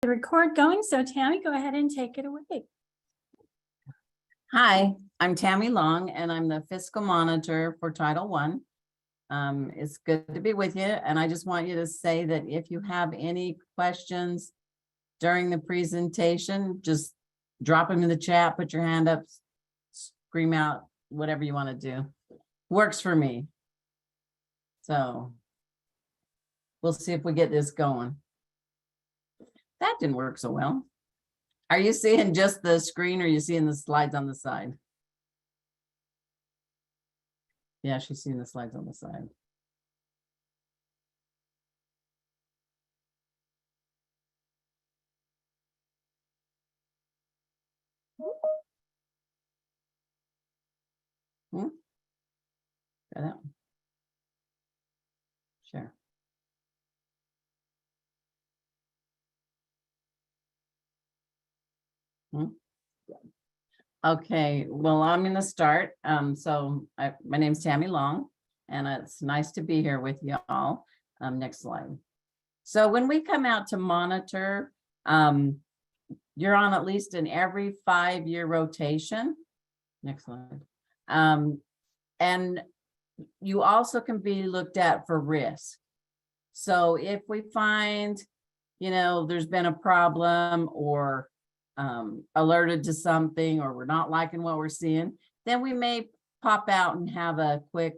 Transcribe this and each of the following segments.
The record going, so Tammy, go ahead and take it away. Hi, I'm Tammy Long, and I'm the fiscal monitor for Title I. It's good to be with you, and I just want you to say that if you have any questions during the presentation, just drop them in the chat, put your hand up, scream out, whatever you want to do. Works for me. So we'll see if we get this going. That didn't work so well. Are you seeing just the screen or are you seeing the slides on the side? Yeah, she's seeing the slides on the side. Try that one. Sure. Okay, well, I'm going to start. My name's Tammy Long, and it's nice to be here with y'all. Next slide. So when we come out to monitor, you're on at least an every 5-year rotation. Next slide. And you also can be looked at for risk. So if we find, there's been a problem or alerted to something, or we're not liking what we're seeing, then we may pop out and have a quick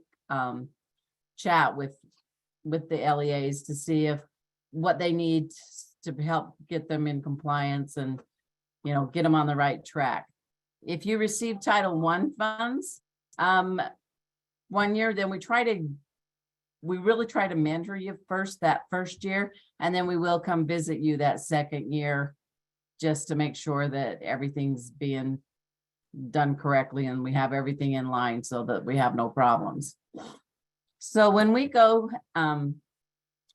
chat with the LEAs to see if what they need to help get them in compliance and get them on the right track. If you receive Title I funds 1 year, then we really try to mentor you that first year, and then we will come visit you that second year just to make sure that everything's being done correctly and we have everything in line so that we have no problems. So when we go,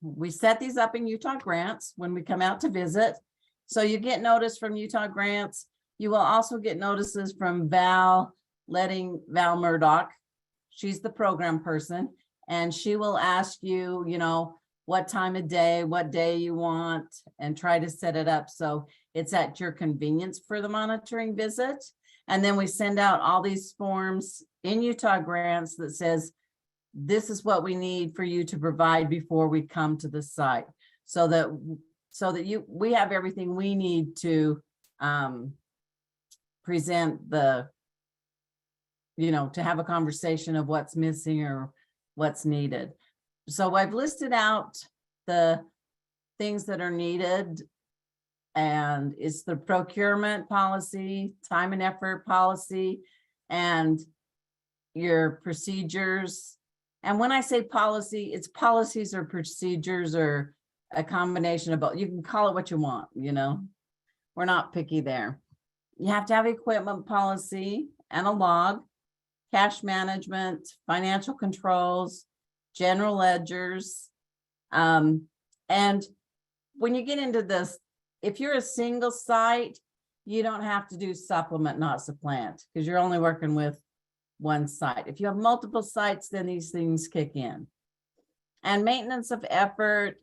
we set these up in Utah Grants when we come out to visit. So you get notice from Utah Grants. You will also get notices from Val Murdoch. She's the program person, and she will ask you, what time of day, what day you want, and try to set it up so it's at your convenience for the monitoring visit. And then we send out all these forms in Utah Grants that says, this is what we need for you to provide before we come to the site, so that we have everything we need to present to have a conversation of what's missing or what's needed. So I've listed out the things that are needed, and it's the procurement policy, time and effort policy, and your procedures. And when I say policy, it's policies or procedures or a combination of both. You can call it what you want, we're not picky there. You have to have equipment policy and a log, cash management, financial controls, general ledgers. And when you get into this, if you're a single site, you don't have to do supplement, not supplant, because you're only working with one site. If you have multiple sites, then these things kick in. And maintenance of effort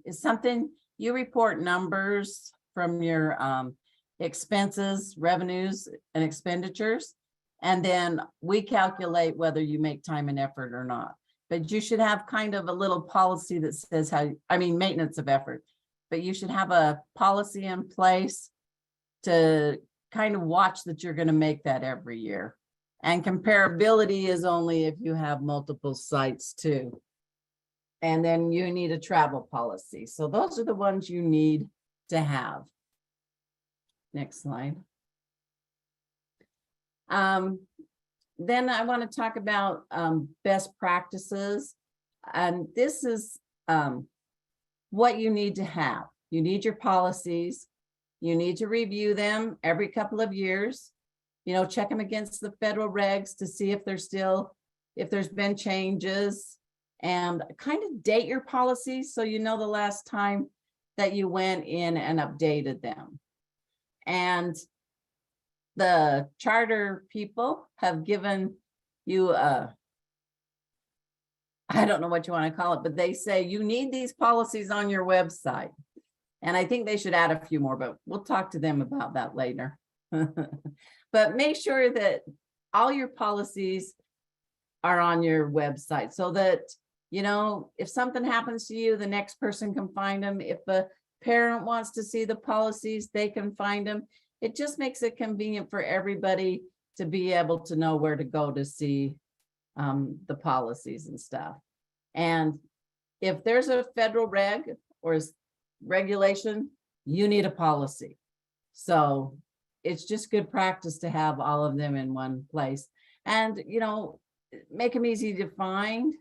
is something you report numbers from your expenses, revenues, and expenditures. And then we calculate whether you make time and effort or not. But you should have kind of a little policy that says maintenance of effort, but you should have a policy in place to kind of watch that you're going to make that every year. And comparability is only if you have multiple sites too. And then you need a travel policy. So those are the ones you need to have. Next slide. Then I want to talk about best practices. And this is what you need to have. You need your policies. You need to review them every couple of years. Check them against the federal regs to see if there's been changes, and kind of date your policies so the last time that you went in and updated them. And the charter people have given you I don't know what you want to call it, but they say you need these policies on your website. And I think they should add a few more, but we'll talk to them about that later. But make sure that all your policies are on your website so that, you know, if something happens to you, the next person can find them. If a parent wants to see the policies, they can find them. It just makes it convenient for everybody to be able to know where to go to see the policies and stuff. And if there's a federal reg or regulation, you need a policy. So it's just good practice to have all of them in one place. And, you know, make them easy to find.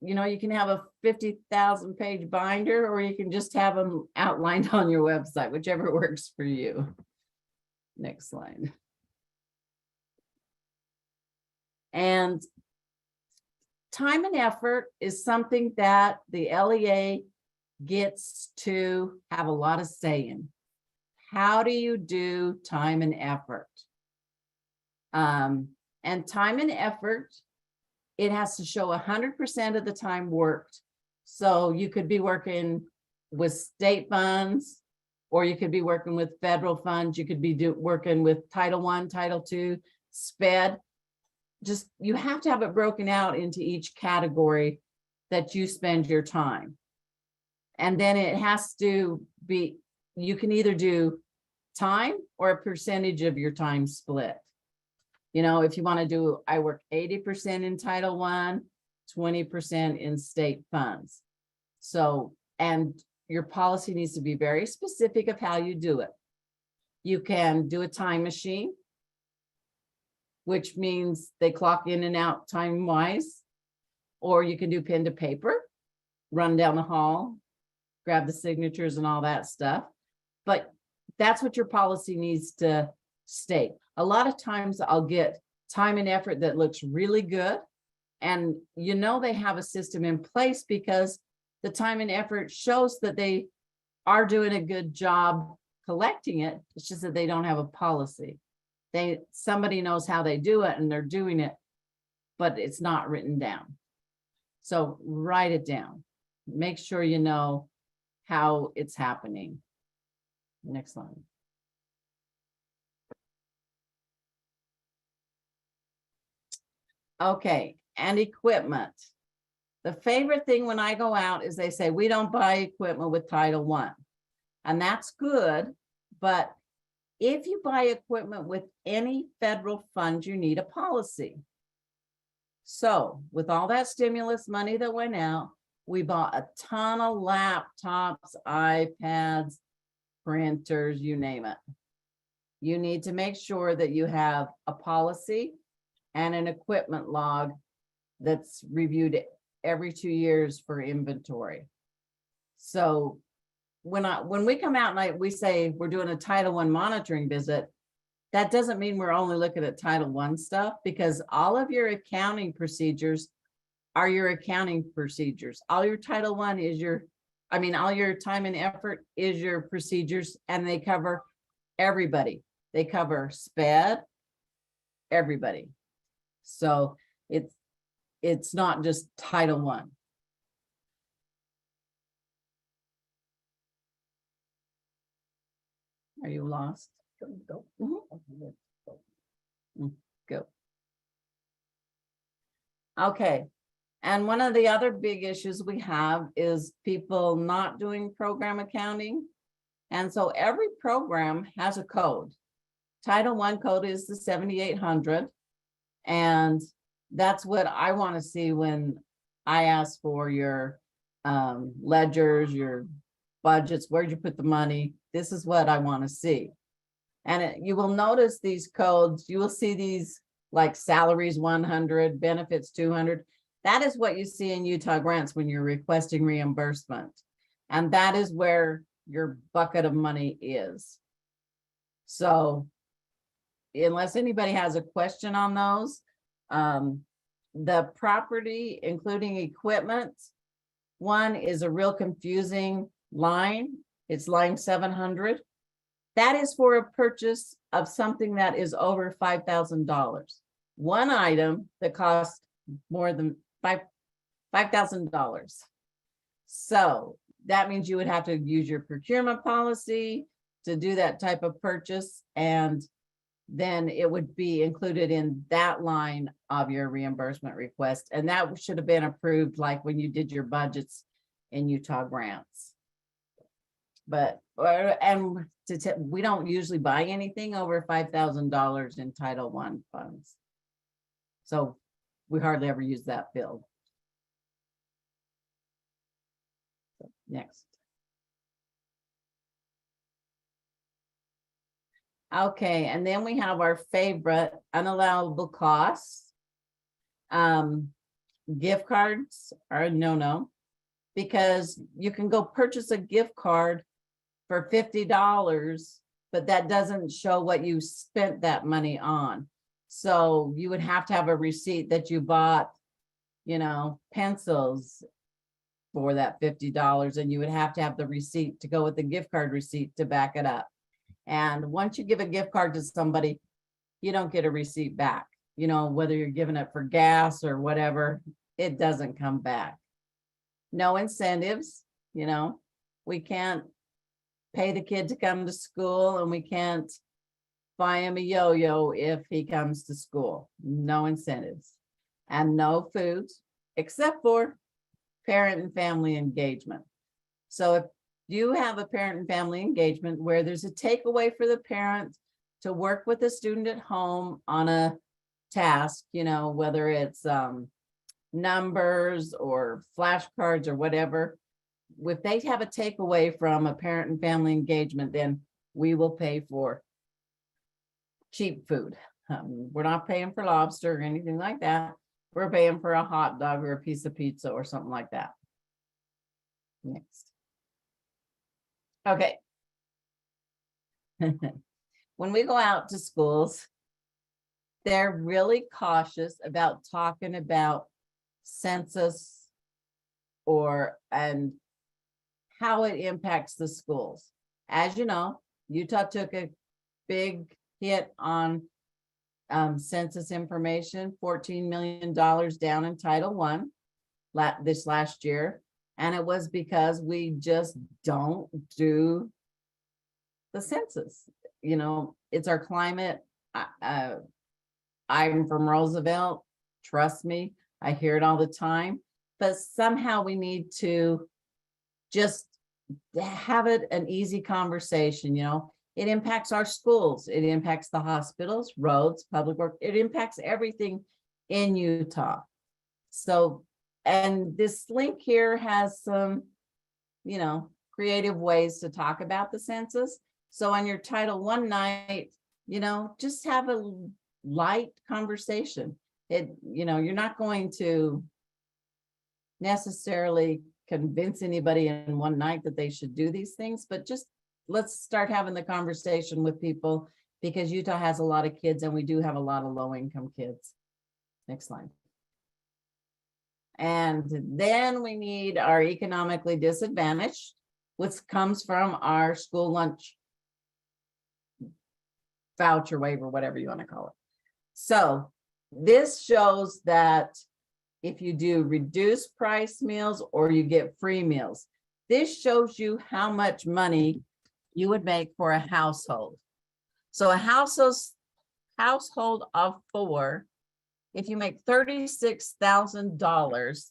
You can have a 50,000 page binder, or you can just have them outlined on your website, whichever works for you. Next slide. And time and effort is something that the LEA gets to have a lot of say in. How do you do time and effort? And time and effort, it has to show 100% of the time worked. So you could be working with state funds, or you could be working with federal funds. You could be working with Title I, Title II, SPED. Just, you have to have it broken out into each category that you spend your time. And then it has to be, you can either do time or a percentage of your time split. You know, if you want to do, I work 80% in Title I, 20% in state funds. So, and your policy needs to be very specific of how you do it. You can do a time machine, which means they clock in and out time wise, or you can do pen to paper, run down the hall, grab the signatures and all that stuff. But that's what your policy needs to state. A lot of times I'll get time and effort that looks really good. And you know, they have a system in place because the time and effort shows that they are doing a good job collecting it. It's just that they don't have a policy. Somebody knows how they do it and they're doing it, but it's not written down. So write it down. Make sure you know how it's happening. Next slide. Okay, and equipment. The favorite thing when I go out is they say, we don't buy equipment with Title I. And that's good, but if you buy equipment with any federal fund, you need a policy. So with all that stimulus money that went out, we bought a ton of laptops, iPads, printers, you name it. You need to make sure that you have a policy and an equipment log that's reviewed every 2 years for inventory. So when we come out and we say we're doing a Title I monitoring visit, that doesn't mean we're only looking at Title I stuff, because all of your accounting procedures are your accounting procedures. All your Title I is all your time and effort is your procedures, and they cover everybody. They cover SPED, everybody. So it's not just Title I. Are you lost? Go. Go. Okay. And one of the other big issues we have is people not doing program accounting. And so every program has a code. Title I code is the 7800. And that's what I want to see when I ask for your ledgers, your budgets, where'd you put the money? This is what I want to see. And you will notice these codes, you will see these like salaries 100, benefits 200. That is what you see in Utah grants when you're requesting reimbursement. And that is where your bucket of money is. So unless anybody has a question on those, the property, including equipment, one is a real confusing line. It's line 700. That is for a purchase of something that is over $5,000. One item that costs more than $5,000. So that means you would have to use your procurement policy to do that type of purchase, and then it would be included in that line of your reimbursement request. And that should have been approved like when you did your budgets in Utah grants. But, we don't usually buy anything over $5,000 in Title I funds. So we hardly ever use that field. Next. Okay, and then we have our favorite unallowable costs. Gift cards are a no-no, because you can go purchase a gift card for $50, but that doesn't show what you spent that money on. So you would have to have a receipt that you bought, pencils for that $50, and you would have to have the receipt to go with the gift card receipt to back it up. And once you give a gift card to somebody, you don't get a receipt back. Whether you're giving it for gas or whatever, it doesn't come back. No incentives, we can't pay the kid to come to school, and we can't buy him a yo-yo if he comes to school. No incentives. And no foods, except for parent and family engagement. So if you have a parent and family engagement where there's a takeaway for the parent to work with the student at home on a task, whether it's numbers or flashcards or whatever, if they have a takeaway from a parent and family engagement, then we will pay for cheap food. We're not paying for lobster or anything like that. We're paying for a hot dog or a piece of pizza or something like that. Next. Okay. When we go out to schools, they're really cautious about talking about census and how it impacts the schools. As you know, Utah took a big hit on census information, $14 million down in Title I this last year. And it was because we just don't do the census. It's our climate. I'm from Roosevelt. Trust me, I hear it all the time. But somehow we need to just have it an easy conversation. It impacts our schools. It impacts the hospitals, roads, public work. It impacts everything in Utah. So, and this link here has some, creative ways to talk about the census. So on your Title I night, just have a light conversation. You're not going to necessarily convince anybody in one night that they should do these things, but just let's start having the conversation with people, because Utah has a lot of kids and we do have a lot of low-income kids. Next slide. And then we need our economically disadvantaged, which comes from our school lunch voucher waiver, whatever you want to call it. So this shows that if you do reduced price meals or you get free meals, this shows you how much money you would make for a household. So a household of 4, if you make $36,000,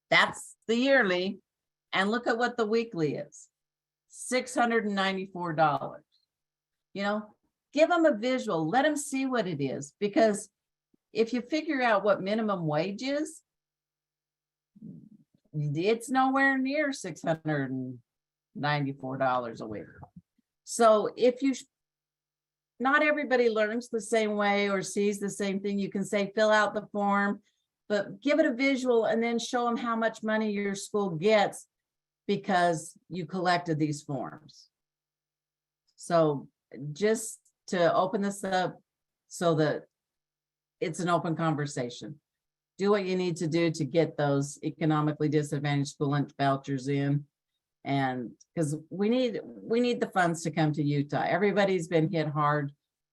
that's the yearly, and look at what the weekly is, $694. Give them a visual, let them see what it is, because if you figure out what minimum wage is, it's nowhere near $694 a week. So not everybody learns the same way or sees the same thing. You can say, fill out the form, but give it a visual and then show them how much money your school gets because you collected these forms. So just to open this up so that it's an open conversation. Do what you need to do to get those economically disadvantaged school lunch vouchers in. And because we need the funds to come to Utah. Everybody's been hit hard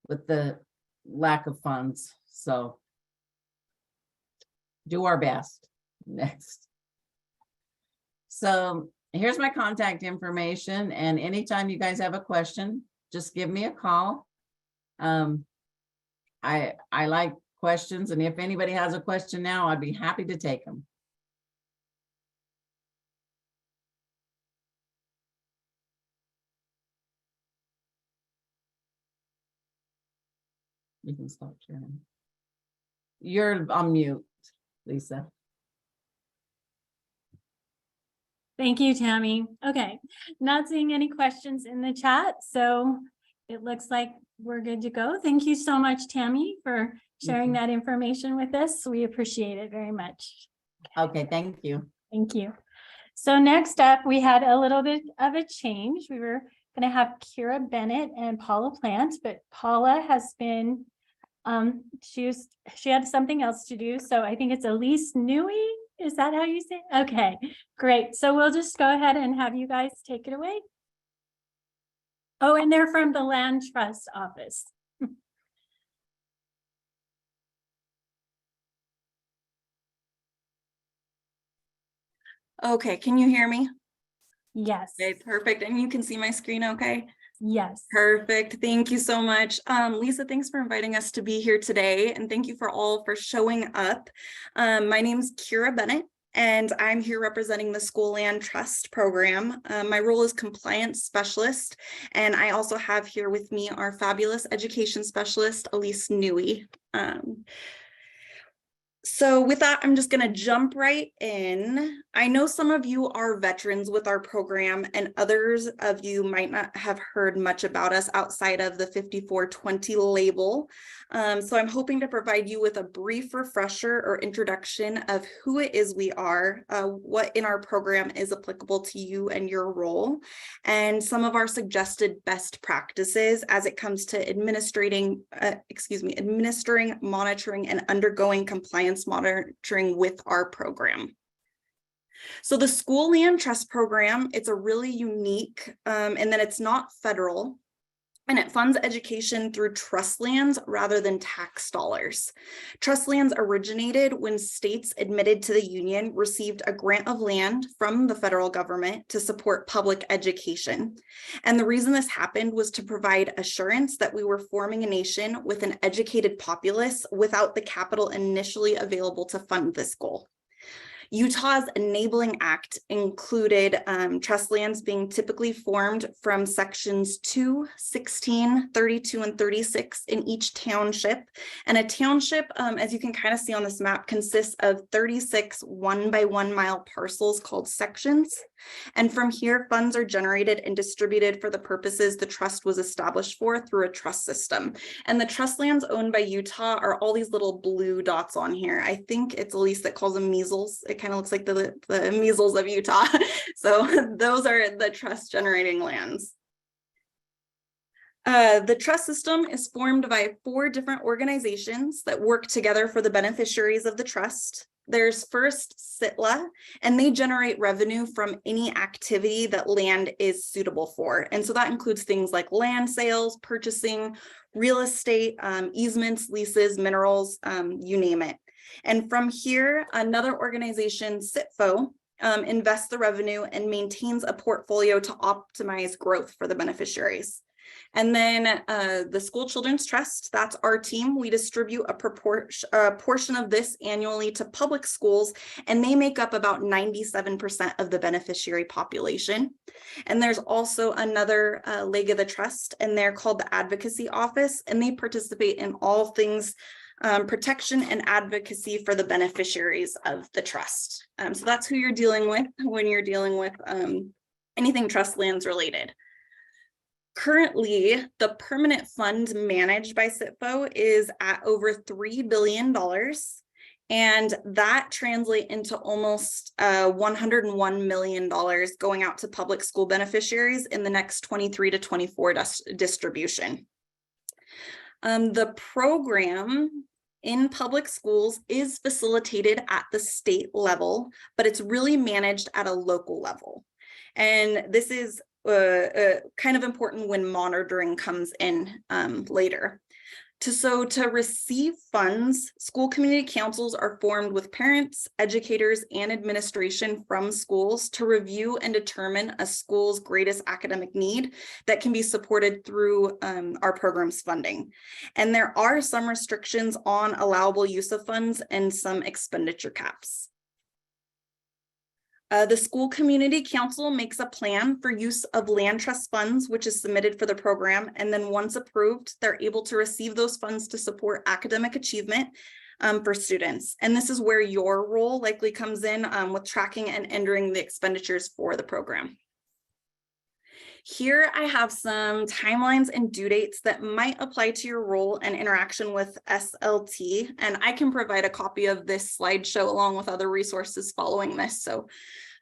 with the lack of funds. So do our best. Next. So here's my contact information, and anytime you guys have a question, just give me a call. I like questions, and if anybody has a question now, I'd be happy to take them. You can stop sharing. You're on mute, Lisa. Thank you, Tammy. Okay, not seeing any questions in the chat, so it looks like we're good to go. Thank you so much, Tammy, for sharing that information with us. We appreciate it very much. Okay, thank you. Thank you. So next up, we had a little bit of a change. We were going to have Kira Bennett and Paula Plant, but Paula has been, she had something else to do. So I think it's Elise Newey. Is that how you say it? Okay, great. So we'll just go ahead and have you guys take it away. Oh, and they're from the Land Trust office. Okay, can you hear me? Yes. Okay, perfect. And you can see my screen okay? Yes. Perfect. Thank you so much. Lisa, thanks for inviting us to be here today. And thank you for all for showing up. My name's Kira Bennett, and I'm here representing the School Land Trust program. My role is compliance specialist. And I also have here with me our fabulous education specialist, Elise Newey. So with that, I'm just going to jump right in. I know some of you are veterans with our program, and others of you might not have heard much about us outside of the 5420 label. So I'm hoping to provide you with a brief refresher or introduction of who it is we are, what in our program is applicable to you and your role, and some of our suggested best practices as it comes to administering, monitoring, and undergoing compliance monitoring with our program. So the School Land Trust program, it's a really unique, and then it's not federal, and it funds education through trust lands rather than tax dollars. Trust lands originated when states admitted to the union received a grant of land from the federal government to support public education. And the reason this happened was to provide assurance that we were forming a nation with an educated populace without the capital initially available to fund this goal. Utah's Enabling Act included trust lands being typically formed from sections 2, 16, 32, and 36 in each township. And a township, as you can kind of see on this map, consists of 36 1-by-1 mile parcels called sections. And from here, funds are generated and distributed for the purposes the trust was established for through a trust system. And the trust lands owned by Utah are all these little blue dots on here. I think it's Elise that calls them measles. It kind of looks like the measles of Utah. So those are the trust generating lands. The trust system is formed by 4 different organizations that work together for the beneficiaries of the trust. There's first CITLA, and they generate revenue from any activity that land is suitable for. And so that includes things like land sales, purchasing, real estate, easements, leases, minerals, you name it. And from here, another organization, CITFO, invests the revenue and maintains a portfolio to optimize growth for the beneficiaries. And then the School Children's Trust, that's our team. We distribute a portion of this annually to public schools, and they make up about 97% of the beneficiary population. And there's also another leg of the trust, and they're called the Advocacy Office, and they participate in all things protection and advocacy for the beneficiaries of the trust. So that's who you're dealing with when you're dealing with anything trust lands related. Currently, the permanent fund managed by CITFO is at over $3 billion. And that translates into almost $101 million going out to public school beneficiaries in the next 23 to 24 distribution. The program in public schools is facilitated at the state level, but it's really managed at a local level. And this is kind of important when monitoring comes in later. To receive funds, school community councils are formed with parents, educators, and administration from schools to review and determine a school's greatest academic need that can be supported through our program's funding. And there are some restrictions on allowable use of funds and some expenditure caps. The school community council makes a plan for use of land trust funds, which is submitted for the program. And then once approved, they're able to receive those funds to support academic achievement for students. And this is where your role likely comes in with tracking and entering the expenditures for the program. Here I have some timelines and due dates that might apply to your role and interaction with SLT. And I can provide a copy of this slideshow along with other resources following this. So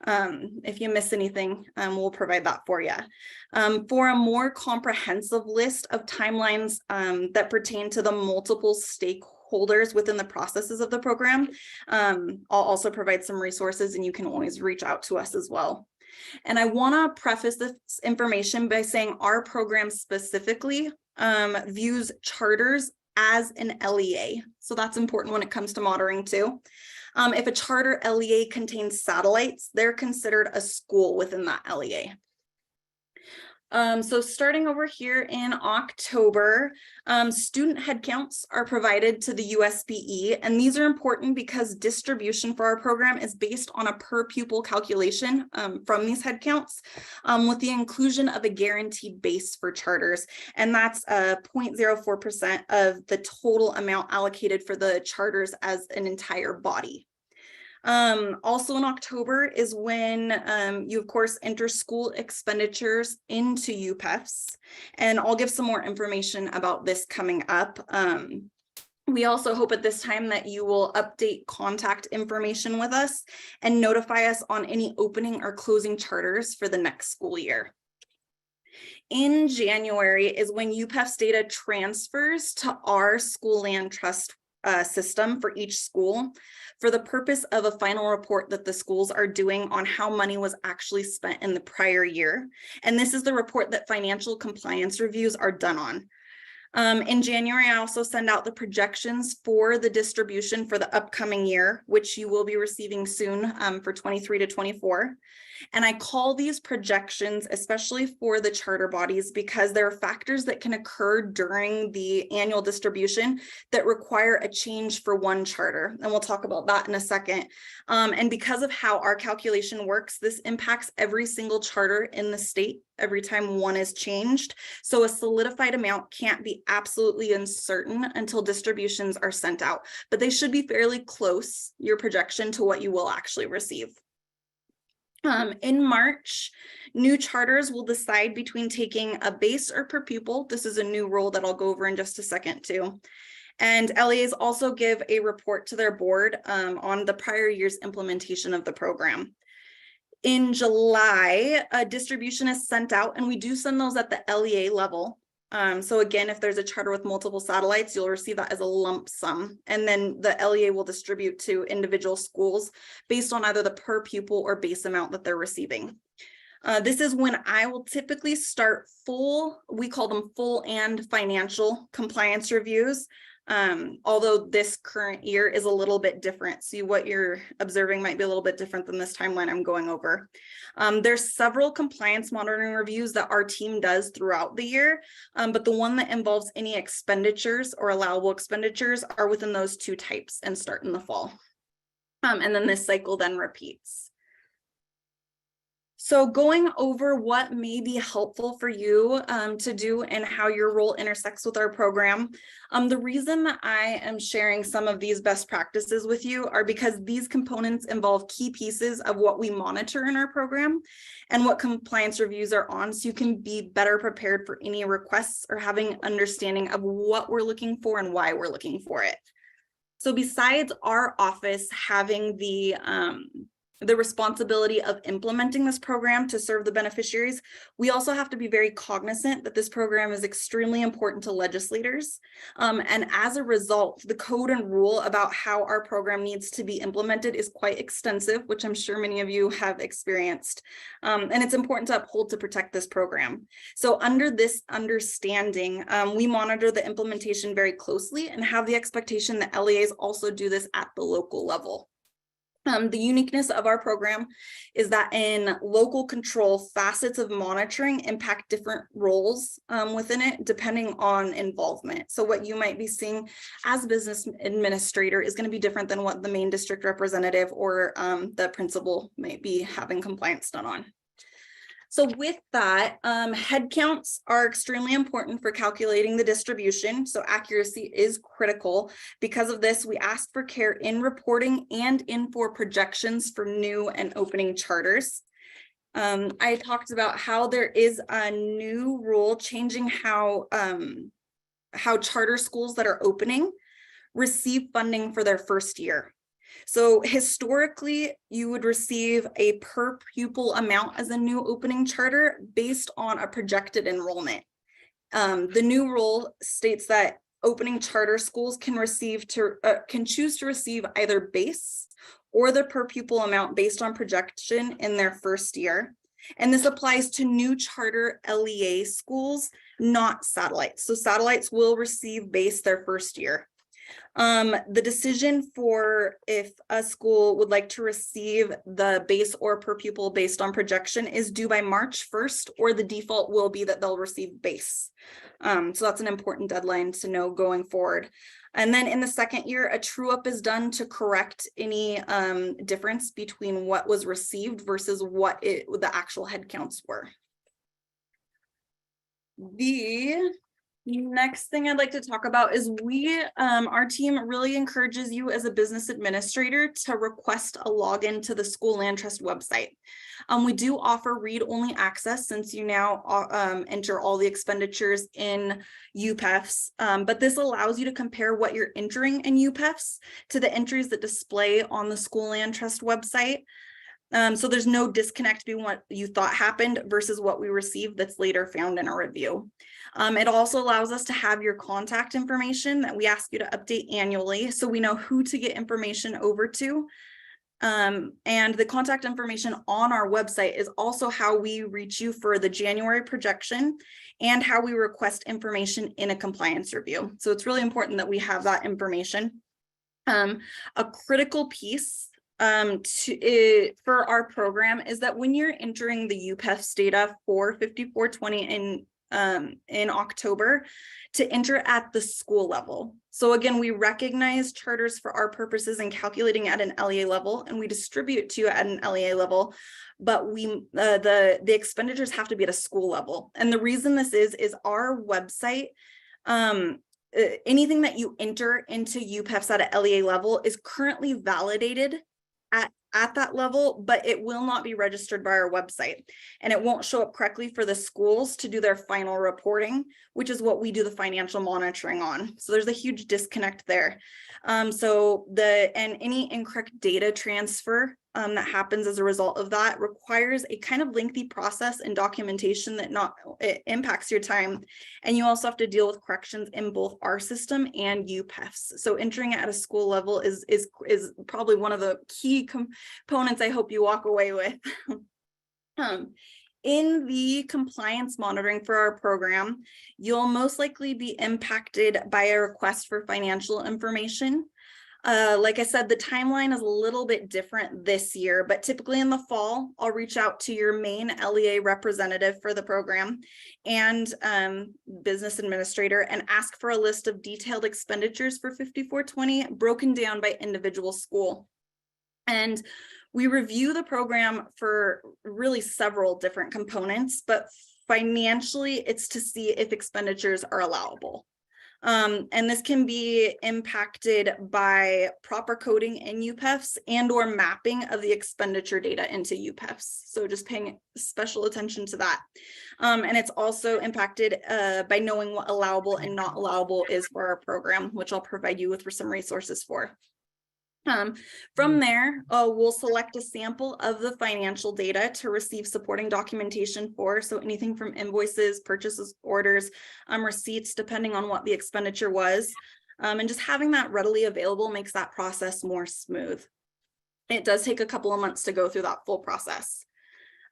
if you miss anything, we'll provide that for you. For a more comprehensive list of timelines that pertain to the multiple stakeholders within the processes of the program, I'll also provide some resources, and you can always reach out to us as well. And I want to preface this information by saying our program specifically views charters as an LEA. So that's important when it comes to monitoring too. If a charter LEA contains satellites, they're considered a school within that LEA. So starting over here in October, student headcounts are provided to the USBE, and these are important because distribution for our program is based on a per pupil calculation from these headcounts, with the inclusion of a guaranteed base for charters, and that's 0.04% of the total amount allocated for the charters as an entire body. Also in October is when you of course enter school expenditures into UPEFs, and I'll give some more information about this coming up. We also hope at this time that you will update contact information with us and notify us on any opening or closing charters for the next school year. In January is when UPEF's data transfers to our school land trust system for each school for the purpose of a final report that the schools are doing on how money was actually spent in the prior year. And this is the report that financial compliance reviews are done on. In January, I also send out the projections for the distribution for the upcoming year, which you will be receiving soon for 23 to 24. And I call these projections, especially for the charter bodies, because there are factors that can occur during the annual distribution that require a change for one charter. And we'll talk about that in a second. And because of how our calculation works, this impacts every single charter in the state every time one is changed. So a solidified amount can't be absolutely uncertain until distributions are sent out, but they should be fairly close, your projection, to what you will actually receive. In March, new charters will decide between taking a base or per pupil. This is a new rule that I'll go over in just a second too. And LEAs also give a report to their board on the prior year's implementation of the program. In July, a distribution is sent out, and we do send those at the LEA level. So again, if there's a charter with multiple satellites, you'll receive that as a lump sum. And then the LEA will distribute to individual schools based on either the per pupil or base amount that they're receiving. This is when I will typically start we call them full and financial compliance reviews. Although this current year is a little bit different. So what you're observing might be a little bit different than this timeline I'm going over. There's several compliance monitoring reviews that our team does throughout the year, but the one that involves any expenditures or allowable expenditures are within those two types and start in the fall. And then this cycle then repeats. So going over what may be helpful for you to do and how your role intersects with our program. The reason that I am sharing some of these best practices with you are because these components involve key pieces of what we monitor in our program and what compliance reviews are on, so you can be better prepared for any requests or having understanding of what we're looking for and why we're looking for it. So besides our office having the the responsibility of implementing this program to serve the beneficiaries, we also have to be very cognizant that this program is extremely important to legislators. And as a result, the code and rule about how our program needs to be implemented is quite extensive, which I'm sure many of you have experienced. And it's important to uphold to protect this program. So under this understanding, we monitor the implementation very closely and have the expectation that LEAs also do this at the local level. The uniqueness of our program is that in local control, facets of monitoring impact different roles within it, depending on involvement. So what you might be seeing as business administrator is going to be different than what the main district representative or the principal might be having compliance done on. So with that, head counts are extremely important for calculating the distribution. So accuracy is critical. Because of this, we ask for care in reporting and in for projections for new and opening charters. I talked about how there is a new rule changing how charter schools that are opening receive funding for their first year. So historically, you would receive a per pupil amount as a new opening charter based on a projected enrollment. The new rule states that opening charter schools can choose to receive either base or the per pupil amount based on projection in their first year. And this applies to new charter LEA schools, not satellites. So satellites will receive base their first year. The decision for if a school would like to receive the base or per pupil based on projection is due by March 1st, or the default will be that they'll receive base. So that's an important deadline to know going forward. And then in the second year, a true up is done to correct any difference between what was received versus what the actual head counts were. The next thing I'd like to talk about is our team really encourages you as a business administrator to request a login to the School Land Trust website. We do offer read-only access since you now enter all the expenditures in UPEFs, but this allows you to compare what you're entering in UPEFs to the entries that display on the School Land Trust website. So there's no disconnect between what you thought happened versus what we received that's later found in a review. It also allows us to have your contact information that we ask you to update annually, so we know who to get information over to. And the contact information on our website is also how we reach you for the January projection and how we request information in a compliance review. So it's really important that we have that information. A critical piece for our program is that when you're entering the UPEFs data for 5420 in October, to enter at the school level. So again, we recognize charters for our purposes in calculating at an LEA level, and we distribute to you at an LEA level, but the expenditures have to be at a school level. And the reason this is our website, anything that you enter into UPEFs at a LEA level is currently validated at that level, but it will not be registered by our website, and it won't show up correctly for the schools to do their final reporting, which is what we do the financial monitoring on. So there's a huge disconnect there. And any incorrect data transfer that happens as a result of that requires a kind of lengthy process and documentation that it impacts your time. And you also have to deal with corrections in both our system and UPEFs. So entering at a school level is probably one of the key components I hope you walk away with. In the compliance monitoring for our program, you'll most likely be impacted by a request for financial information. Like I said, the timeline is a little bit different this year, but typically in the fall, I'll reach out to your main LEA representative for the program and business administrator and ask for a list of detailed expenditures for 5420 broken down by individual school. And we review the program for really several different components, but financially it's to see if expenditures are allowable. And this can be impacted by proper coding in UPEFs and or mapping of the expenditure data into UPEFs. So just paying special attention to that. And it's also impacted by knowing what allowable and not allowable is for our program, which I'll provide you with some resources for. From there, we'll select a sample of the financial data to receive supporting documentation for. So anything from invoices, purchases, orders, receipts, depending on what the expenditure was. And just having that readily available makes that process more smooth. It does take a couple of months to go through that full process.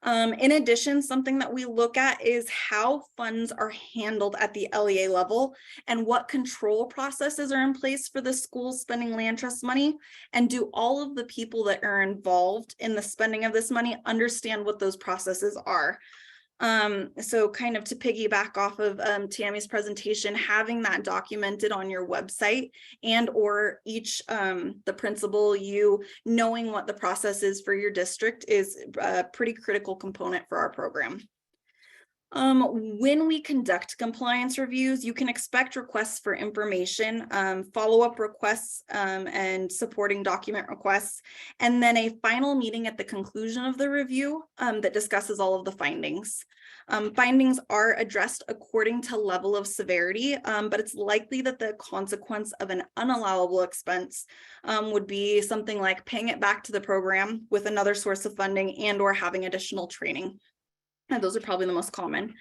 In addition, something that we look at is how funds are handled at the LEA level and what control processes are in place for the school spending land trust money. And do all of the people that are involved in the spending of this money understand what those processes are? So kind of to piggyback off of Tammy's presentation, having that documented on your website and or each the principal, you knowing what the process is for your district is a pretty critical component for our program. When we conduct compliance reviews, you can expect requests for information, follow-up requests, and supporting document requests, and then a final meeting at the conclusion of the review that discusses all of the findings. Findings are addressed according to level of severity, but it's likely that the consequence of an unallowable expense would be something like paying it back to the program with another source of funding and or having additional training. And those are probably the most common.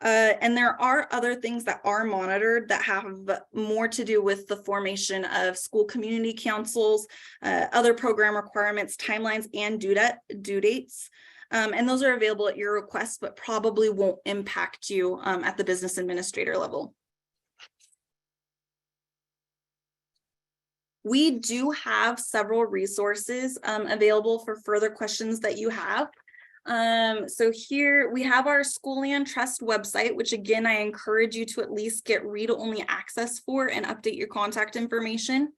And there are other things that are monitored that have more to do with the formation of school community councils, other program requirements, timelines, and due dates. And those are available at your request, but probably won't impact you at the business administrator level. We do have several resources available for further questions that you have. So here we have our School Land Trust website, which again, I encourage you to at least get read-only access for and update your contact information.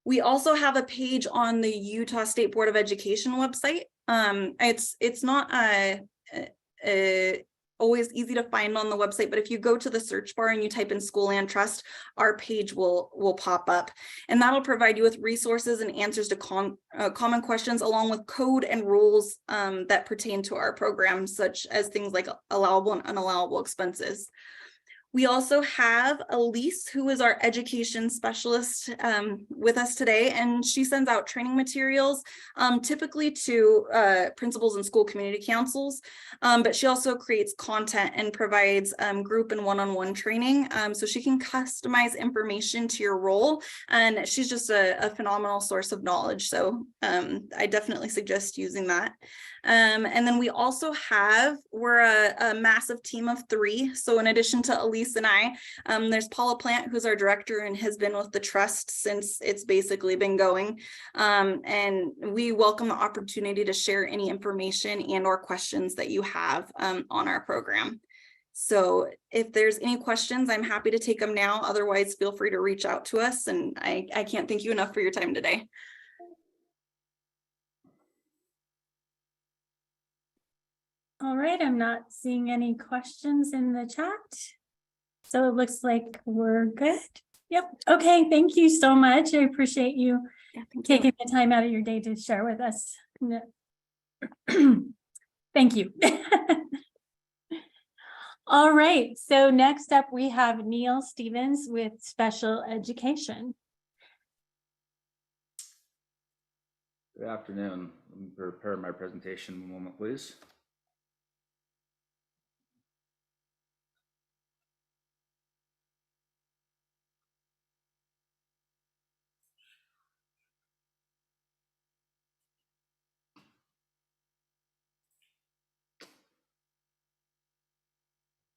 We also have a page on the Utah State Board of Education website. It's not always easy to find on the website, but if you go to the search bar and you type in School Land Trust, our page will pop up, and that'll provide you with resources and answers to common questions, along with code and rules that pertain to our program, such as things like allowable and unallowable expenses. We also have Elise, who is our education specialist with us today, and she sends out training materials typically to principals and school community councils, but she also creates content and provides group and one-on-one training, so she can customize information to your role, and she's just a phenomenal source of knowledge, so I definitely suggest using that. And then we also we're a massive team of 3. So in addition to Elise and I, there's Paula Plant, who's our director and has been with the trust since it's basically been going. And we welcome the opportunity to share any information and or questions that you have on our program. So if there's any questions, I'm happy to take them now. Otherwise, feel free to reach out to us. And I can't thank you enough for your time today. All right, I'm not seeing any questions in the chat. So it looks like we're good. Yep. Okay, thank you so much. I appreciate you taking the time out of your day to share with us. Thank you. All right, so next up we have Neil Stevens with special education. Good afternoon. Let me prepare my presentation. One moment, please.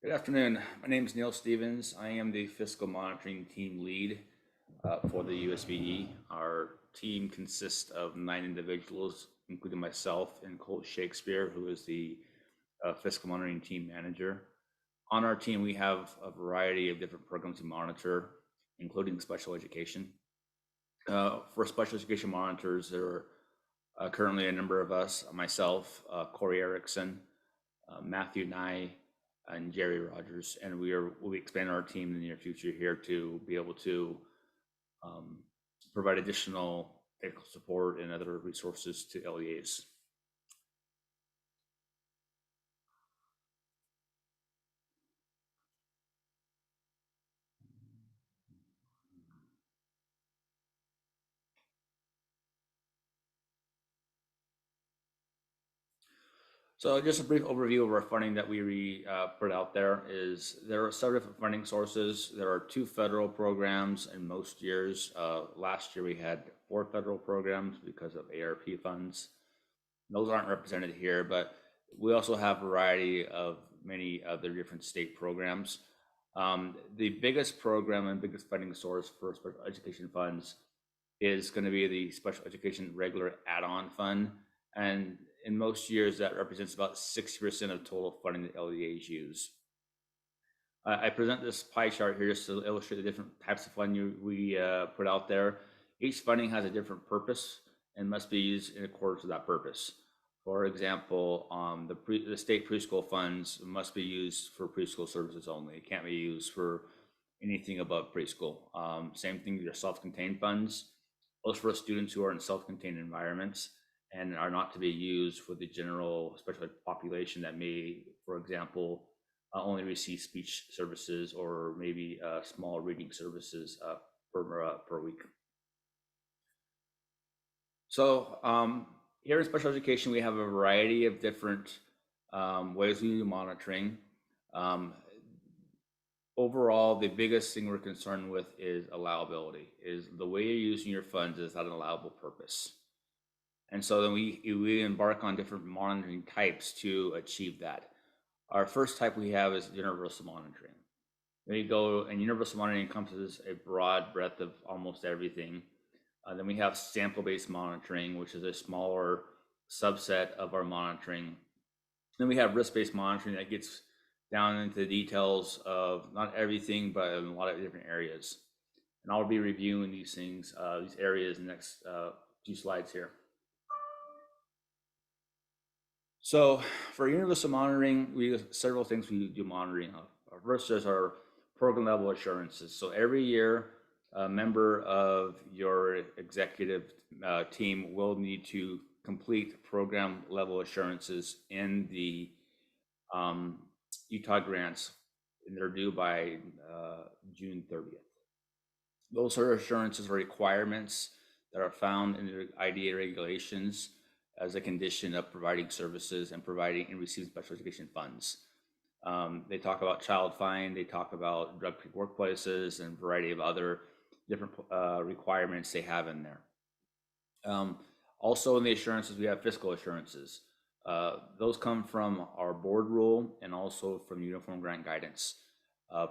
Good afternoon. My name is Neil Stevens. I am the fiscal monitoring team lead for the USBE. Our team consists of 9 individuals, including myself and Colt Shakespeare, who is the fiscal monitoring team manager. On our team, we have a variety of different programs to monitor, including special education. For special education monitors, there are currently a number of us, myself, Corey Erickson, Matthew Nye, and Jerry Rogers, and we'll be expanding our team in the near future here to be able to provide additional technical support and other resources to LEAs. So just a brief overview of our funding that we put out there is there are several different funding sources. There are 2 federal programs in most years. Last year we had 4 federal programs because of ARP funds. Those aren't represented here, but we also have a variety of many other different state programs. The biggest program and biggest funding source for special education funds is going to be the Special Education Regular Add-on Fund. And in most years, that represents about 60% of total funding that LEAs use. I present this pie chart here just to illustrate the different types of funding we put out there. Each funding has a different purpose and must be used in accordance with that purpose. For example, the state preschool funds must be used for preschool services only. It can't be used for anything above preschool. Same thing with your self-contained funds. Those for students who are in self-contained environments and are not to be used for the general special ed population that may, for example, only receive speech services or maybe small reading services per week. So here in special education, we have a variety of different ways we do monitoring. Overall, the biggest thing we're concerned with is allowability, is the way you're using your funds is at an allowable purpose. And so then we embark on different monitoring types to achieve that. Our first type we have is universal monitoring. There you go, and universal monitoring encompasses a broad breadth of almost everything. Then we have sample-based monitoring, which is a smaller subset of our monitoring. Then we have risk-based monitoring that gets down into the details of not everything, but in a lot of different areas. And I'll be reviewing these things, these areas in the next few slides here. So for universal monitoring, we have several things we do monitoring of. First is our program level assurances. So every year, a member of your executive team will need to complete program level assurances in the Utah grants, and they're due by June 30th. Those are assurances or requirements that are found in the IDA regulations as a condition of providing services and providing and receiving special education funds. They talk about child find, they talk about drug-free workplaces, and a variety of other different requirements they have in there. Also in the assurances, we have fiscal assurances. Those come from our board rule and also from Uniform Grant Guidance.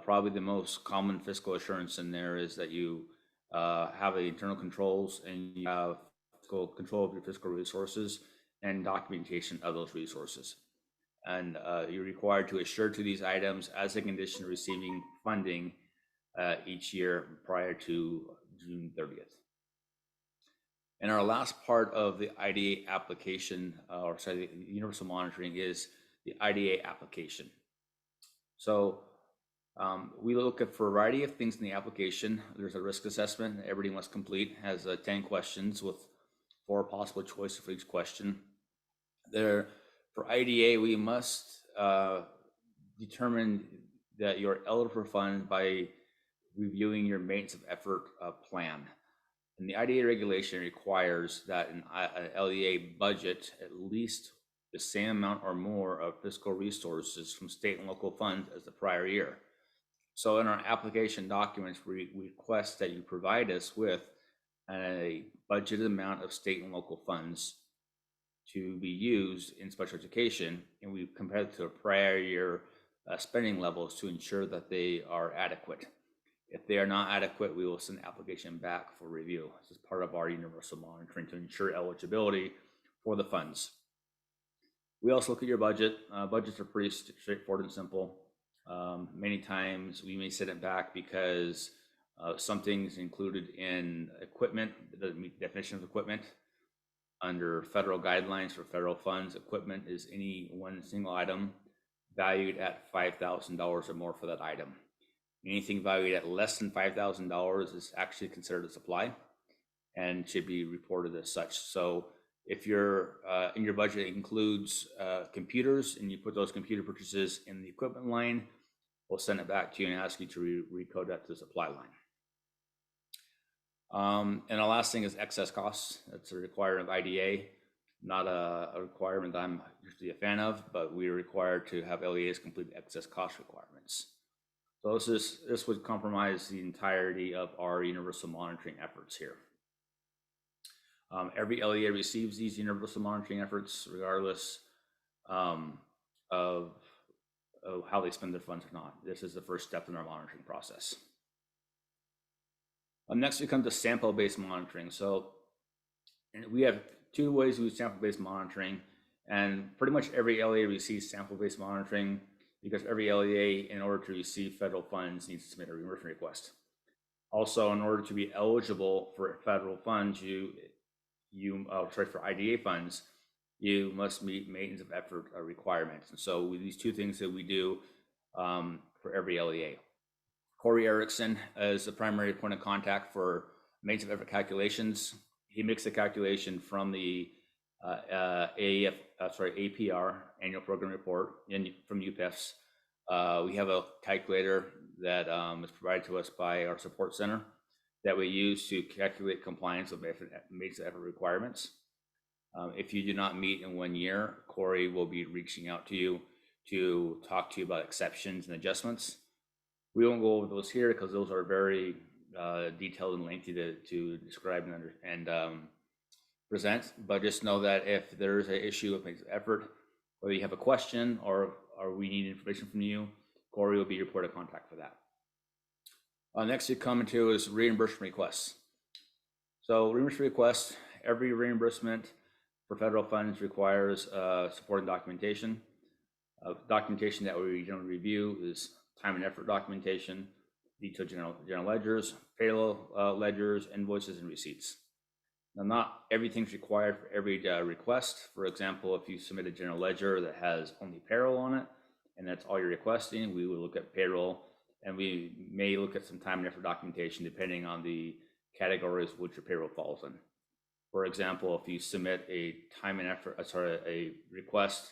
Probably the most common fiscal assurance in there is that you have the internal controls and you have control of your fiscal resources and documentation of those resources. And you're required to assure to these items as a condition of receiving funding each year prior to June 30th. And our last part of the IDA application, the universal monitoring, is the IDA application. So we look at for a variety of things in the application. There's a risk assessment that everybody must complete, has 10 questions with 4 possible choices for each question. For IDA, we must determine that you're eligible for funds by reviewing your maintenance of effort plan. And the IDA regulation requires that an LEA budget at least the same amount or more of fiscal resources from state and local funds as the prior year. So in our application documents, we request that you provide us with a budgeted amount of state and local funds to be used in special education, and we compare it to a prior year spending levels to ensure that they are adequate. If they are not adequate, we will send the application back for review. This is part of our universal monitoring to ensure eligibility for the funds. We also look at your budget. Budgets are pretty straightforward and simple. Many times we may send it back because something's included in equipment that doesn't meet the definition of equipment. Under federal guidelines for federal funds, equipment is any one single item valued at $5,000 or more for that item. Anything valued at less than $5,000 is actually considered a supply and should be reported as such. So if you're in your budget includes computers and you put those computer purchases in the equipment line, we'll send it back to you and ask you to recode that to the supply line. And the last thing is excess costs. That's a requirement of IDA. not a requirement that I'm usually a fan of, but we are required to have LEAs complete excess cost requirements. So this would compromise the entirety of our universal monitoring efforts here. Every LEA receives these universal monitoring efforts regardless of how they spend their funds or not. This is the first step in our monitoring process. Next, we come to sample-based monitoring. So we have two ways we do sample-based monitoring, and pretty much every LEA receives sample-based monitoring because every LEA, in order to receive federal funds, needs to submit a reimbursement request. Also, in order to be eligible for federal funds, for IDA funds, you must meet maintenance of effort requirements. And so these two things that we do for every LEA. Corey Erickson is the primary point of contact for maintenance of effort calculations. He makes the calculation from the APR, Annual Program Report, from UPEFs. We have a calculator that is provided to us by our support center that we use to calculate compliance with maintenance of effort requirements. If you do not meet in 1 year, Corey will be reaching out to you to talk to you about exceptions and adjustments. We won't go over those here because those are very detailed and lengthy to describe and present, but just know that if there is an issue with maintenance of effort, whether you have a question or we need information from you, Corey will be your point of contact for that. Next you come into is reimbursement requests. So reimbursement requests, every reimbursement for federal funds requires supporting documentation. Documentation that we generally review is time and effort documentation, detailed general ledgers, payroll ledgers, invoices, and receipts. Now, not everything's required for every request. For example, if you submit a general ledger that has only payroll on it, and that's all you're requesting, we will look at payroll, and we may look at some time and effort documentation depending on the categories which your payroll falls in. For example, if you submit a a request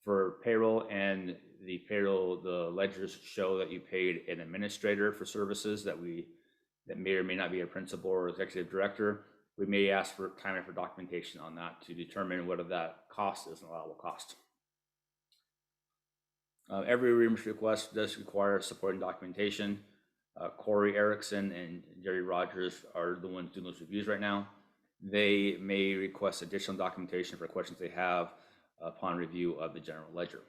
for payroll and the ledgers show that you paid an administrator for services that may or may not be a principal or executive director, we may ask for time and effort documentation on that to determine whether that cost is an allowable cost. Every reimbursement request does require supporting documentation. Corey Erickson and Jerry Rogers are the ones doing those reviews right now. They may request additional documentation for questions they have upon review of the general ledger.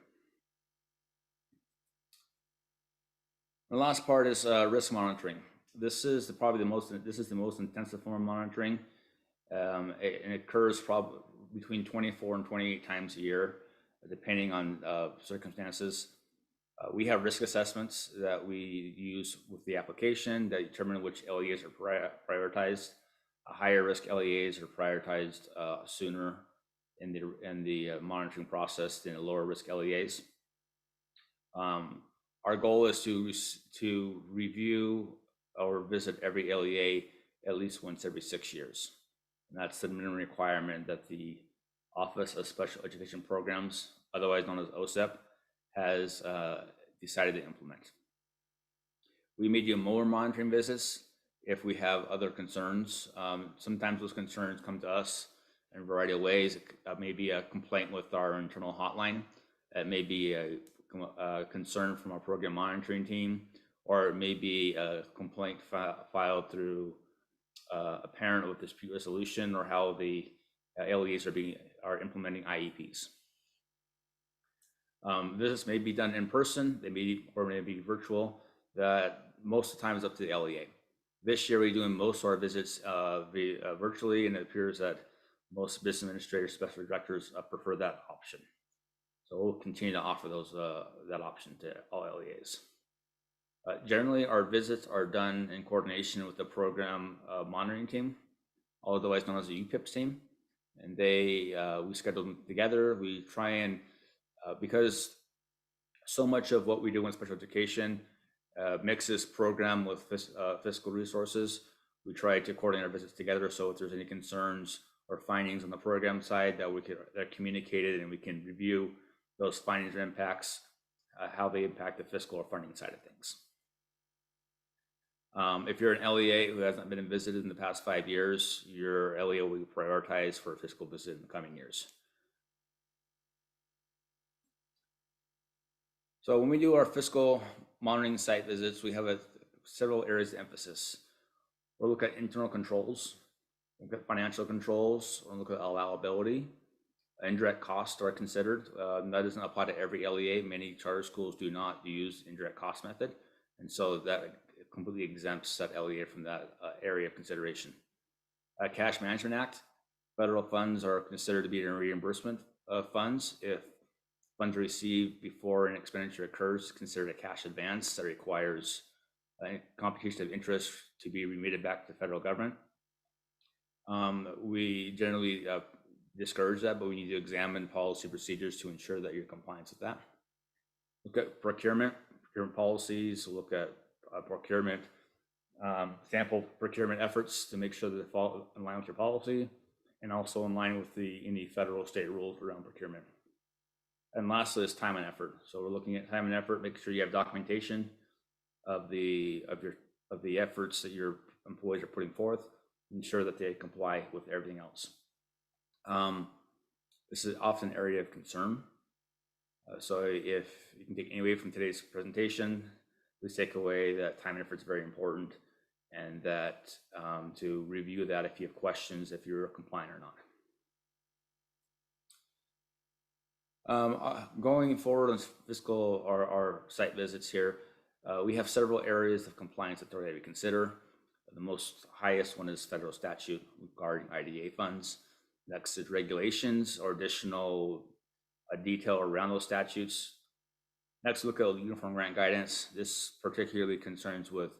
The last part is risk monitoring. This is the most intensive form of monitoring. It occurs probably between 24 and 28 times a year, depending on circumstances. We have risk assessments that we use with the application that determine which LEAs are prioritized. Higher risk LEAs are prioritized sooner in the monitoring process than the lower risk LEAs. Our goal is to review or visit every LEA at least once every 6 years. And that's the minimum requirement that the Office of Special Education Programs, otherwise known as OSEP, has decided to implement. We may do more monitoring visits if we have other concerns. Sometimes those concerns come to us in a variety of ways. It may be a complaint with our internal hotline. It may be a concern from our program monitoring team, or it may be a complaint filed through a parent with dispute resolution, or how the LEAs are implementing IEPs. Visits may be done in person, they may be virtual. That most of the time is up to the LEA. This year we're doing most of our visits virtually, and it appears that most business administrators, special directors prefer that option. So we'll continue to offer that option to all LEAs. Generally, our visits are done in coordination with the program monitoring team, otherwise known as the UPIPS team. And we schedule them together. We try and, because so much of what we do in special education mixes program with fiscal resources, we try to coordinate our visits together. So if there's any concerns or findings on the program side that are communicated, and we can review those findings or impacts, how they impact the fiscal or funding side of things. If you're an LEA who hasn't been visited in the past 5 years, your LEA will be prioritized for a fiscal visit in the coming years. So when we do our fiscal monitoring site visits, we have several areas of emphasis. We'll look at internal controls, look at financial controls, we'll look at allowability. Indirect costs are considered. That doesn't apply to every LEA. Many charter schools do not use indirect cost method. And so that completely exempts that LEA from that area of consideration. Cash Management Act, federal funds are considered to be in reimbursement of funds. If funds are received before an expenditure occurs, considered a cash advance that requires a computation of interest to be remitted back to the federal government. We generally discourage that, but we need to examine policy procedures to ensure that you're in compliance with that. Look at procurement policies, look at procurement, sample procurement efforts to make sure that they fall in line with your policy and also in line with any federal state rules around procurement. And lastly is time and effort. So we're looking at time and effort, make sure you have documentation of the efforts that your employees are putting forth, ensure that they comply with everything else. This is often an area of concern. So if you can take any away from today's presentation, please take away that time and effort is very important, and that to review that if you have questions, if you're compliant or not. Going forward on fiscal our site visits here, we have several areas of compliance authority that we consider. The most highest one is federal statute regarding IDA funds. Next is regulations or additional detail around those statutes. Next, look at uniform grant guidance. This particularly concerns with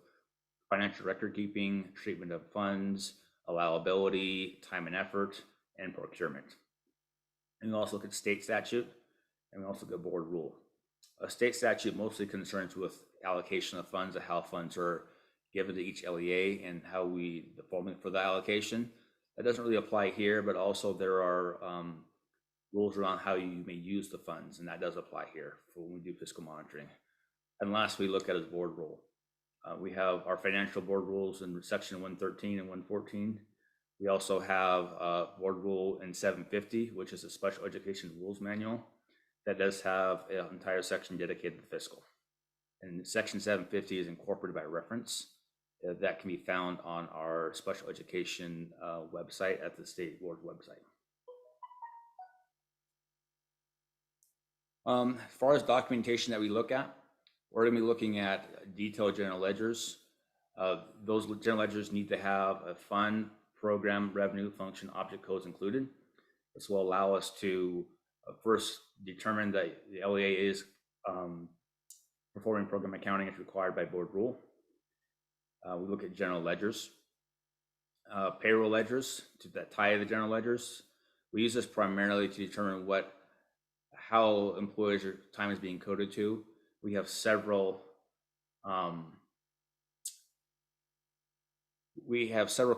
financial record keeping, treatment of funds, allowability, time and effort, and procurement. And we also look at state statute, and we also look at board rule. A state statute mostly concerns with allocation of funds and how funds are given to each LEA and how the formula for the allocation. That doesn't really apply here, but also there are rules around how you may use the funds, and that does apply here for when we do fiscal monitoring. And last, we look at is board rule. We have our financial board rules in section 113 and 114. We also have board rule in 750, which is a special education rules manual that does have an entire section dedicated to fiscal. And section 750 is incorporated by reference. That can be found on our special education website at the state board website. As far as documentation that we look at, we're going to be looking at detailed general ledgers. Those general ledgers need to have a fund, program, revenue, function, object codes included. This will allow us to first determine that the LEA is performing program accounting as required by board rule. We look at general ledgers, payroll ledgers that tie the general ledgers. We use this primarily to determine how employees' time is being coded to. We have several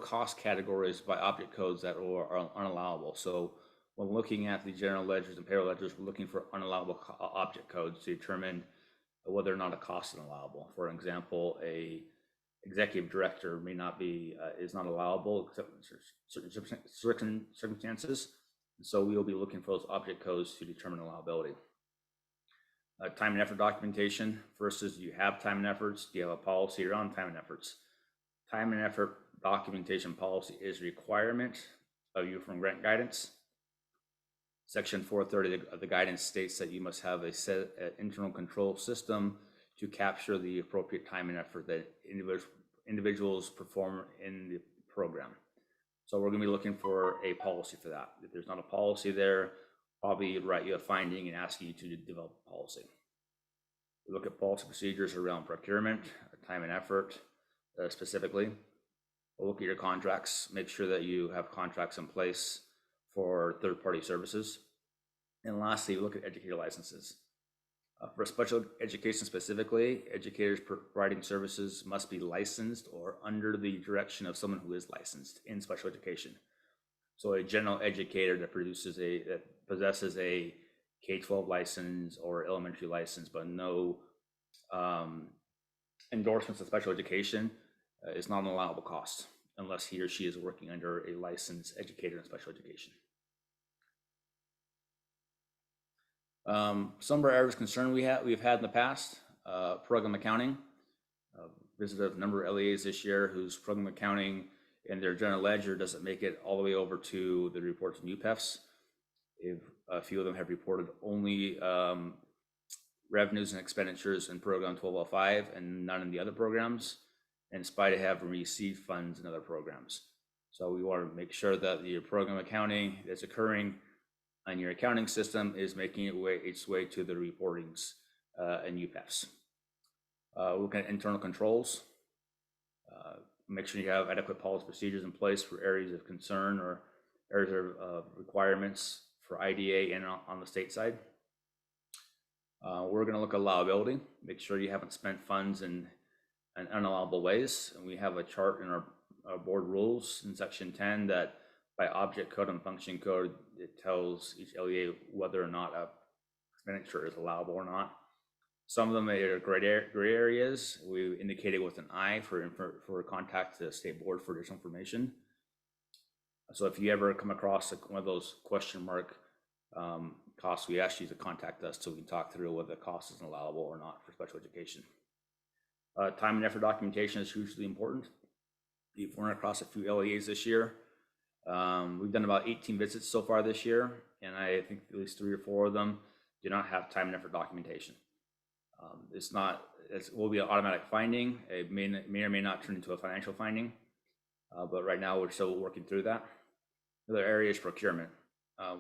cost categories by object codes that are unallowable. So when looking at the general ledgers and payroll ledgers, we're looking for unallowable object codes to determine whether or not a cost is allowable. For example, a executive director may not be is not allowable except in certain circumstances. And so we will be looking for those object codes to determine allowability. Time and effort documentation. First is, do you have time and efforts? Do you have a policy around time and efforts? Time and effort documentation policy is a requirement of uniform grant guidance. Section 430 of the guidance states that you must have a set internal control system to capture the appropriate time and effort that individuals perform in the program. So we're going to be looking for a policy for that. If there's not a policy there, probably write you a finding and ask you to develop a policy. We look at policy procedures around procurement, time and effort specifically. We'll look at your contracts, make sure that you have contracts in place for third-party services. And lastly, look at educator licenses. For special education specifically, educators providing services must be licensed or under the direction of someone who is licensed in special education. So a general educator that possesses a K-12 license or elementary license, but no endorsements of special education, is not an allowable cost unless he or she is working under a licensed educator in special education. Some of our areas of concern we've had in the past, program accounting. Visited a number of LEAs this year whose program accounting and their general ledger doesn't make it all the way over to the reports in UPEFs. A few of them have reported only revenues and expenditures in program 1205 and none in the other programs, in spite of having received funds in other programs. So we want to make sure that your program accounting that's occurring on your accounting system is making its way to the reportings and UPEFs. Look at internal controls. Make sure you have adequate policy procedures in place for areas of concern or areas of requirements for IDA and on the state side. We're going to look at allowability. Make sure you haven't spent funds in unallowable ways. And we have a chart in our board rules in section 10 that by object code and function code, it tells each LEA whether or not a expenditure is allowable or not. Some of them are gray areas. We indicated with an I for contact the state board for additional information. So if you ever come across one of those question mark costs, we ask you to contact us so we can talk through whether the cost is allowable or not for special education. Time and effort documentation is hugely important. We've run across a few LEAs this year. We've done about 18 visits so far this year, and I think at least 3 or 4 of them do not have time and effort documentation. It will be an automatic finding. It may or may not turn into a financial finding, but right now we're still working through that. Another area is procurement.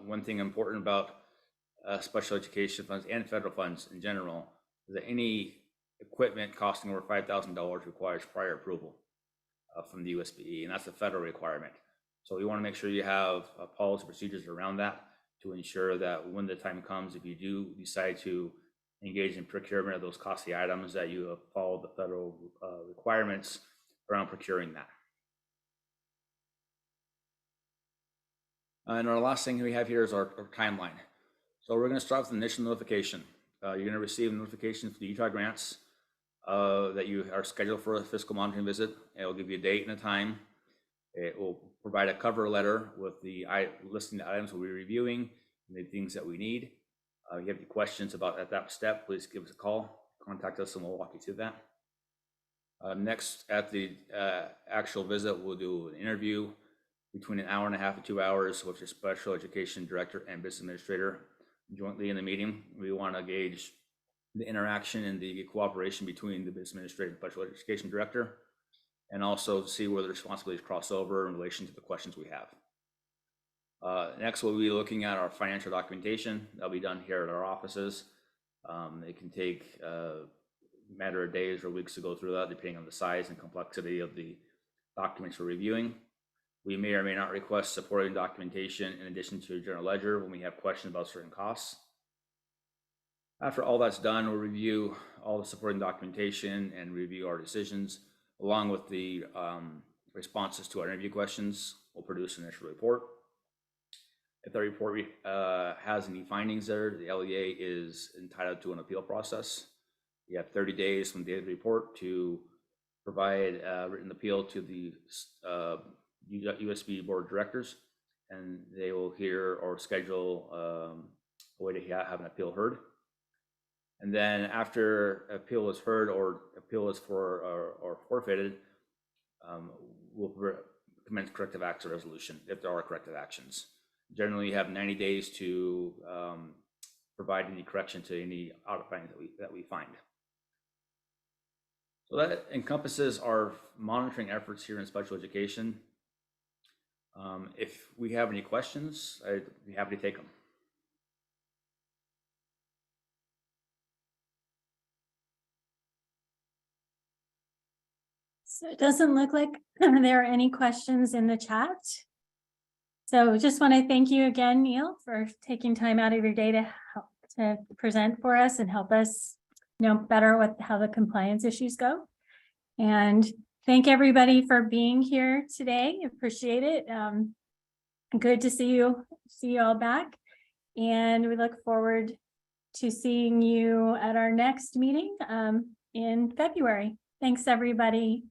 One thing important about special education funds and federal funds in general is that any equipment costing over $5,000 requires prior approval from the USBE, and that's a federal requirement. So we want to make sure you have policy procedures around that to ensure that when the time comes, if you do decide to engage in procurement of those costly items, that you follow the federal requirements around procuring that. And our last thing we have here is our timeline. So we're going to start with the initial notification. You're going to receive a notification for the Utah grants that you are scheduled for a fiscal monitoring visit. It will give you a date and a time. It will provide a cover letter with the listing the items we'll be reviewing and the things that we need. If you have any questions about at that step, please give us a call, contact us, and we'll walk you through that. Next, at the actual visit, we'll do an interview between an hour and a half to 2 hours with your special education director and business administrator jointly in the meeting. We want to gauge the interaction and the cooperation between the business administrator and special education director, and also see where the responsibilities cross over in relation to the questions we have. Next, we'll be looking at our financial documentation. That'll be done here at our offices. It can take a matter of days or weeks to go through that, depending on the size and complexity of the documents we're reviewing. We may or may not request supporting documentation in addition to a general ledger when we have questions about certain costs. After all that's done, we'll review all the supporting documentation and review our decisions, along with the responses to our interview questions. We'll produce an initial report. If the report has any findings there, the LEA is entitled to an appeal process. You have 30 days from the date of the report to provide a written appeal to the USB board of directors, and they will hear or schedule a way to have an appeal heard. And then after appeal is heard or appeal is or forfeited, we'll commence corrective action resolution if there are corrective actions. Generally, you have 90 days to provide any correction to any audit findings that we find. So that encompasses our monitoring efforts here in special education. If we have any questions, I'd be happy to take them. So it doesn't look like there are any questions in the chat. So just want to thank you again, Neil, for taking time out of your day to help to present for us and help us know better how the compliance issues go. And thank everybody for being here today. Appreciate it. Good to see you all back. And we look forward to seeing you at our next meeting in February. Thanks, everybody.